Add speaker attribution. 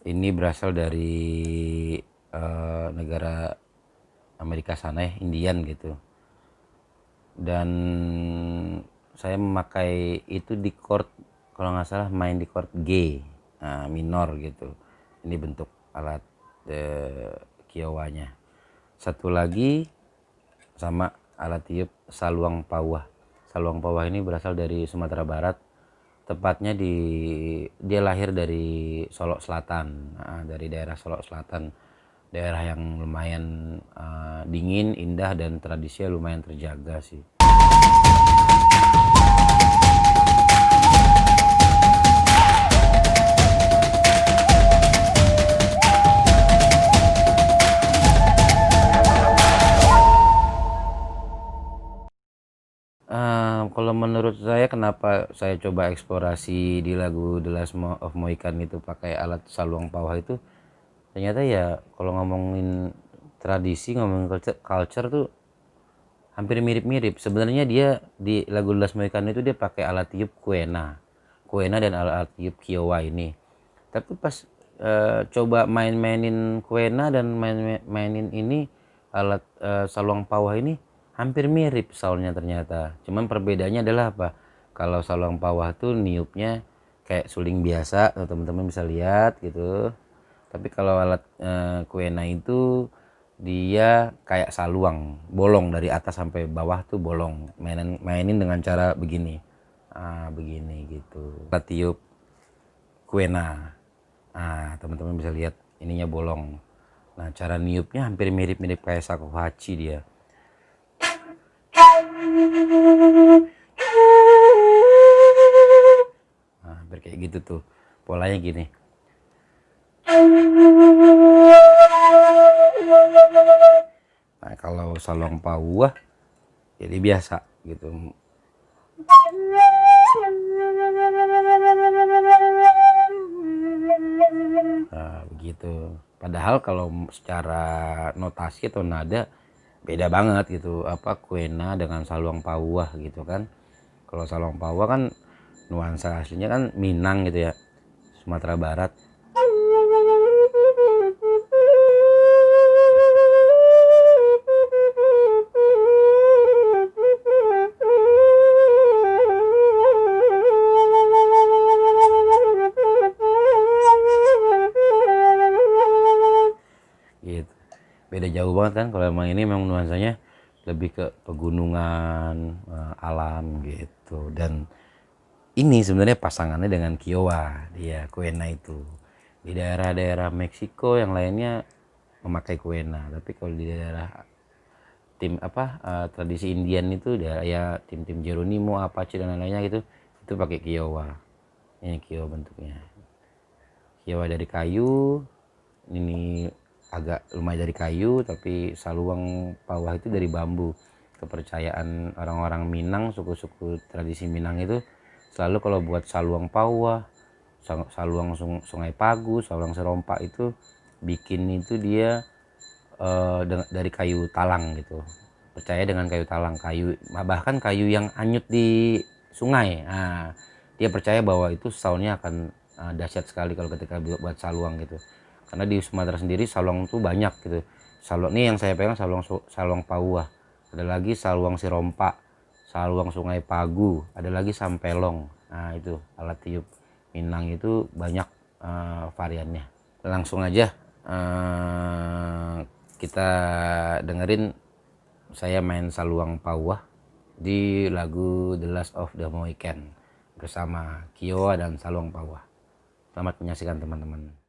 Speaker 1: Ini berasal dari negara Amerika sana ya, Indian gitu. Dan saya memakai itu di chord, kalau nggak salah main di chord G, minor gitu. Ini bentuk alat kiowanya. Satu lagi sama alat tiup saluang pawah. Saluang pawah ini berasal dari Sumatera Barat. Tepatnya dia lahir dari Solok Selatan, dari daerah Solok Selatan, daerah yang lumayan dingin, indah, dan tradisinya lumayan terjaga sih. Kalau menurut saya, kenapa saya coba eksplorasi di lagu The Last of Mohican itu pakai alat saluang pawah itu, ternyata ya kalau ngomongin tradisi, ngomongin culture tuh hampir mirip-mirip. Sebenarnya dia di lagu The Last Mohican itu dia pakai alat tiup kuena dan alat tiup kiowa ini. Tapi pas coba mainin kuena dan mainin ini alat saluang pawah ini, hampir mirip soundnya ternyata. Cuman perbedaannya adalah apa? Kalau saluang pawah tuh niupnya kayak suling biasa, teman-teman bisa lihat gitu. Tapi kalau alat kuena itu dia kayak saluang, bolong dari atas sampai bawah tuh bolong. Mainin dengan cara begini. Begini gitu. Alat tiup kuena. Teman-teman bisa lihat ininya bolong. Nah, cara niupnya hampir mirip-mirip kayak shakuhachi dia. Hampir kayak gitu tuh. Polanya gini. Nah, kalau saluang pawah jadi biasa gitu. Nah, begitu. Padahal kalau secara notasi atau nada beda banget gitu, apa kuena dengan saluang pawah gitu kan. Kalau saluang pawah kan nuansa aslinya kan Minang gitu ya, Sumatera Barat. Gitu. Beda jauh banget kan, kalau emang ini memang nuansanya lebih ke pegunungan, alam gitu. Dan ini sebenarnya pasangannya dengan Kiowa, dia kuena itu. Di daerah-daerah Meksiko yang lainnya memakai kuena, tapi kalau di daerah tim tradisi Indian itu daerah ya tim-tim Geronimo, Apache dan lain-lainnya gitu, itu pakai Kiowa. Ini Kiowa bentuknya. Kiowa dari kayu, ini agak lumayan dari kayu, tapi saluang pawah itu dari bambu. Kepercayaan orang-orang Minang, suku-suku tradisi Minang itu selalu kalau buat saluang pawah, saluang sungai Pagu, saluang serompak itu bikin itu dia dari kayu talang gitu. Percaya dengan kayu talang, bahkan kayu yang hanyut di sungai. Nah, dia percaya bahwa itu soundnya akan dahsyat sekali kalau ketika buat saluang gitu. Karena di Sumatera sendiri saluang tuh banyak gitu. Saluang ini yang saya pegang saluang pawah. Ada lagi saluang sirompak, saluang sungai Pagu, ada lagi sampelong. Nah, itu alat tiup Minang itu banyak variannya. Langsung aja kita dengerin saya main saluang pawah di lagu The Last of the Mohican bersama Kiowa dan saluang pawah. Selamat menyaksikan teman-teman.